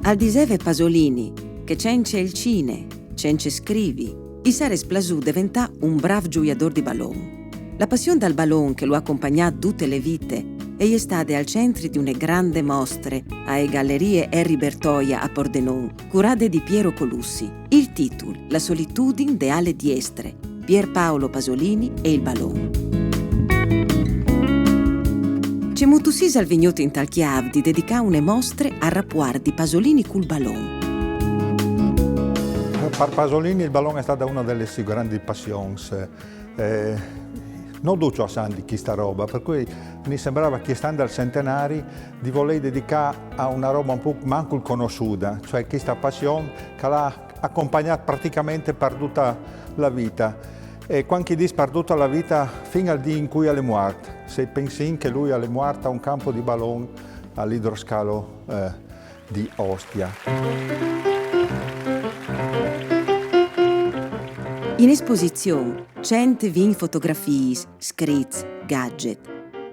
Al diseve Pasolini, che c'ence il cine, c'ence scrivi, i sare splasù diventà un bravo giuiador di ballon. La passione dal ballon che lo accompagnà tutte le vite e è stata al centro di una grande mostre alle Gallerie Henri Bertoia a Pordenone, curate di Piero Colussi. Il titolo, La solitudine de alle diestre, Pier Paolo Pasolini e il ballon. C'è molto sis al vignoto in tal chiave di dedicare une mostre a rappuar di Pasolini col ballon. Per Pasolini il ballon è stata una delle sue grandi passioni. Non duccio a San di questa roba, per cui mi sembrava che stando al centenari di voler dedicare a una roba un po' manco conosciuta, cioè questa passione che l'ha accompagnato praticamente per tutta la vita. E quando dice per tutta la vita, fino al giorno in cui è morto. Se pensi che lui è morto a un campo di ballon all'idroscalo di Ostia. In esposizione 120 fotografie, scritti, gadget.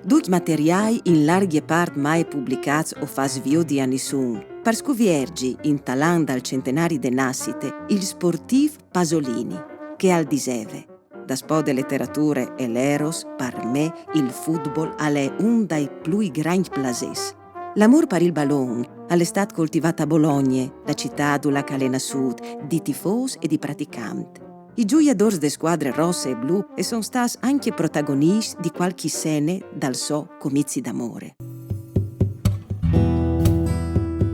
Tutti materiali in larghe parti mai pubblicati o svio di anni sun. Per scuviergi, in talando al centenario de nascite, il sportivo Pasolini, che al diseve. Da spo de letterature e l'eros, per me, il football è un dei più grandi plaisers. L'amor per il ballon è stato coltivato a Bologna, la città dove calena sud, di tifosi e di praticanti. I gioiadors de squadre rosse e blu e sono stati anche protagonisti di qualche scene dal suo comizi d'amore.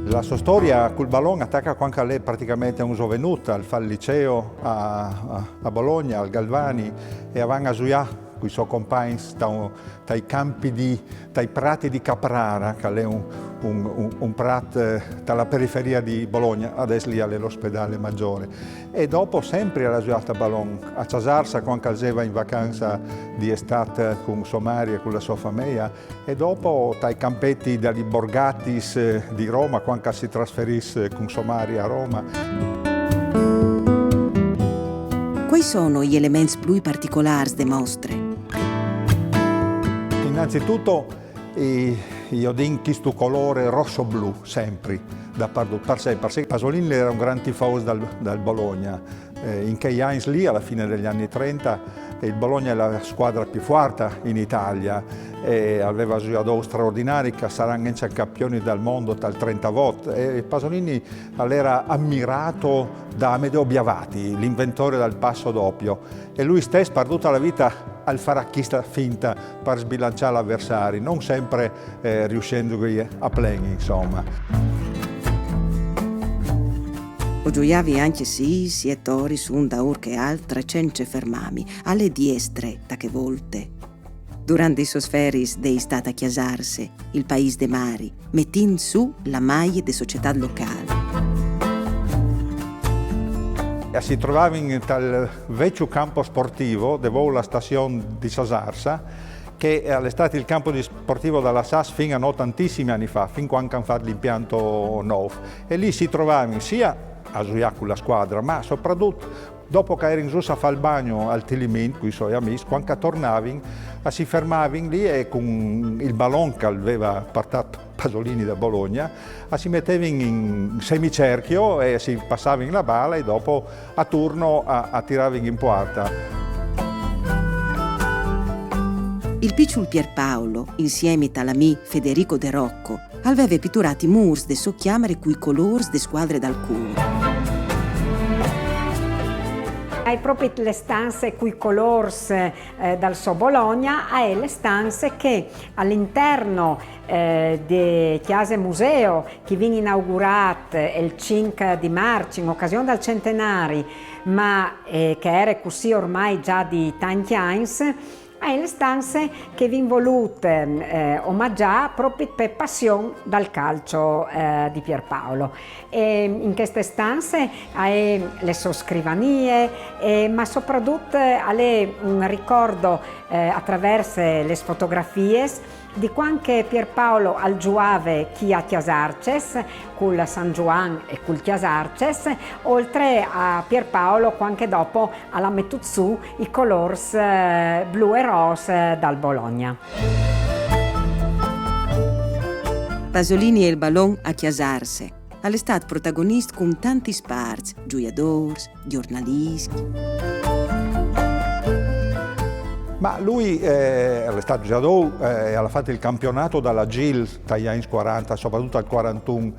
La sua storia col ballon attacca quando lei praticamente è un giovanotto, al liceo a Bologna, al Galvani, e aveva a giocare con i suoi compagni dai campi dai prati di Caprara, che è un prato dalla periferia di Bologna, adesso lì all'ospedale maggiore. E dopo sempre alla giocata a ballon, a Casarsa quando andava in vacanza di estate con sua madre e con la sua famiglia, e dopo dai campetti dagli Borgatis di Roma quando si trasferisse con sua madre a Roma. Quali sono gli elementi più particolari delle mostre? Innanzitutto io dico questo colore rosso-blu, sempre, per sé. Pasolini era un gran tifoso dal Bologna. In quegli anni lì, alla fine degli anni 30, il Bologna è la squadra più forte in Italia e aveva giocatori straordinari che saranno anche campioni del mondo dal 30 volte. E Pasolini era ammirato da Amedeo Biavati, l'inventore del passo doppio, e lui stesso per tutta la vita al fare questa finta per sbilanciare l'avversario, non sempre riuscendo a pleni, insomma. O gioiavi anche sì e tori su un daur che altre 300 fermami, alle diestre, da che volte. Durante i sosferis dei stata a chiasarse, il paese de mari, mettin su la maglia de società locali. Si trovava in tal vecchio campo sportivo, dove la stazione di Casarsa, che è stato il campo sportivo della SAS fino a non tantissimi anni fa, fin quando hanno fatto l'impianto nuovo. E lì si trovava sia a giocare con la squadra, ma soprattutto dopo che ero in giù a fare il bagno al Tilimin con i suoi amici, quando tornavano, si fermavano lì e con il ballon che aveva portato Pasolini da Bologna, si mettevano in semicerchio e si passavano la balla e dopo a turno a tiravano in porta. Il piccolo Pierpaolo, insieme all'ami Federico De Rocco, aveva pitturato i murs de so chiamare cui colori de squadre dal cuore. Hai proprio le stanze cui colors dal suo Bologna, hai le stanze che all'interno di Chiese Museo che viene inaugurato il 5 di marzo in occasione del centenario, ma che era così ormai già di tanti anni, hai le stanze che vi volute omaggiare proprio per passione dal calcio di Pierpaolo. E in queste stanze hai le sue scrivanie, ma soprattutto hai un ricordo attraverso le fotografie di quando Pierpaolo al giuave chi a Chiasarces, col San Juan e col Chiasarces, oltre a Pierpaolo quando dopo alla mettuto su i colors blu e rose dal Bologna. Pasolini e il ballon a Chiasarse. è stato protagonista con tanti parts, gioiadori, giornalisti. Ma lui è stato giocatore, ha fatto il campionato dalla GIL dagli anni 40, soprattutto al 41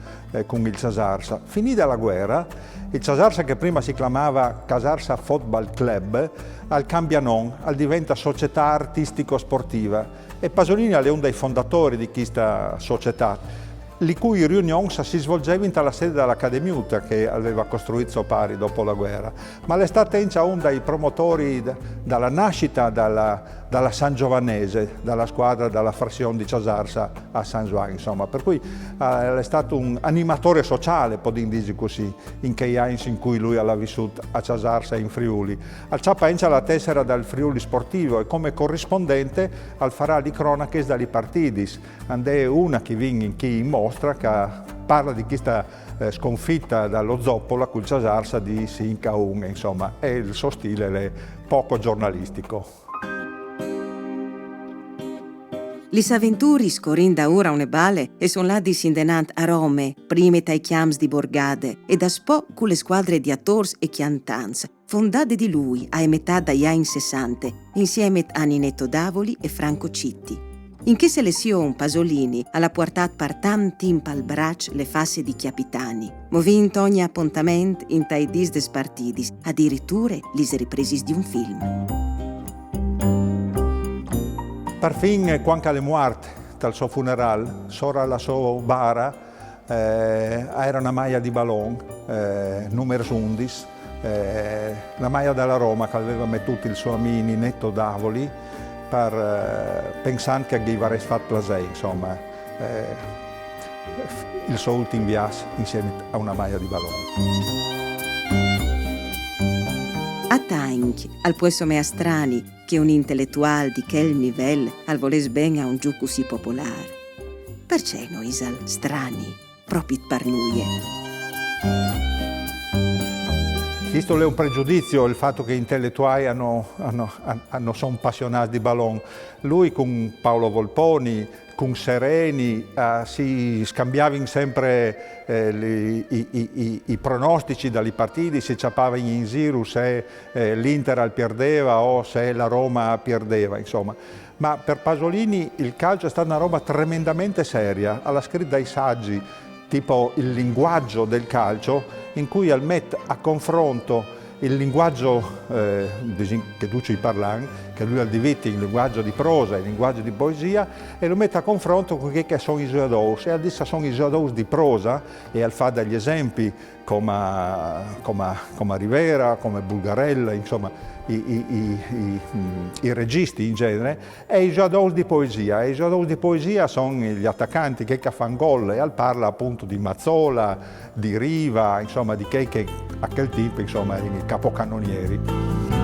con il Casarsa. Finita la guerra, il Casarsa, che prima si chiamava Casarsa Football Club, al cambia nome, diventa società artistico-sportiva e Pasolini è uno dei fondatori di questa società, le cui riunioni si svolgevano alla sede dell'Accademiuta che aveva costruito suo pari dopo la guerra. Ma è stato anche uno dei promotori dalla nascita dalla San Giovannese, dalla squadra della frazione di Casarsa a San Juan, insomma. Per cui è stato un animatore sociale, possiamo dire così, in quei anni in cui lui aveva vissuto a Casarsa e in Friuli. Al Ciappa la tessera dal Friuli sportivo e come corrispondente al farà di cronache dagli partidis. Andè una che viene in chi mostra che parla di questa sconfitta dallo Zoppola col Casarsa di 5-1, insomma, e il suo stile è poco giornalistico. Le avventure scorrono da ora une bale e sono là disindenant a Rome, prime dai chiams di Borgade e da spo con le squadre di attori e chiantanza, fondate di lui a metà dagli anni 60, insieme a Ninetto Davoli e Franco Citti. In che selezione Pasolini ha portato per tanto tempo al braccio le fasce di capitani, movendo ogni appuntamento in tai dis des partidis, addirittura le riprese di un film. Per fin, quando è morto dal suo funerale, sopra la sua bara era una maglia di ballon, numero 11, la maglia della Roma che aveva mettuto il suo amico Ninetto Davoli, pensando che gli avrebbe fatto piacere, insomma, il suo ultimo viaggio insieme a una maglia di ballon. A tanchi, al puesto mea strani, che un intellettuale di quel livello al voles bene a un gioco così popolare. Perché noi sal strani, proprio per noi? Questo è un pregiudizio, il fatto che gli intellettuali sono appassionati di ballon. Lui con Paolo Volponi, con Sereni, si scambiavano sempre i pronostici dai partiti, si ciappavano in giro se l'Inter perdeva o se la Roma perdeva, insomma. Ma per Pasolini il calcio è stata una roba tremendamente seria, ha scritto dei saggi tipo Il linguaggio del calcio, in cui mette a confronto il linguaggio che tu ci parli, che lui ha diviso in linguaggio di prosa e in linguaggio di poesia, e lo mette a confronto con che sono i giocatori. E adesso sono i giocatori di prosa, e al fa degli esempi come Rivera, come Bulgarella, insomma, i registi in genere, e i giocatori di poesia. E i giocatori di poesia sono gli attaccanti che fanno gol, e parla appunto di Mazzola, di Riva, insomma, di che a quel tipo, insomma, erano i capocannonieri.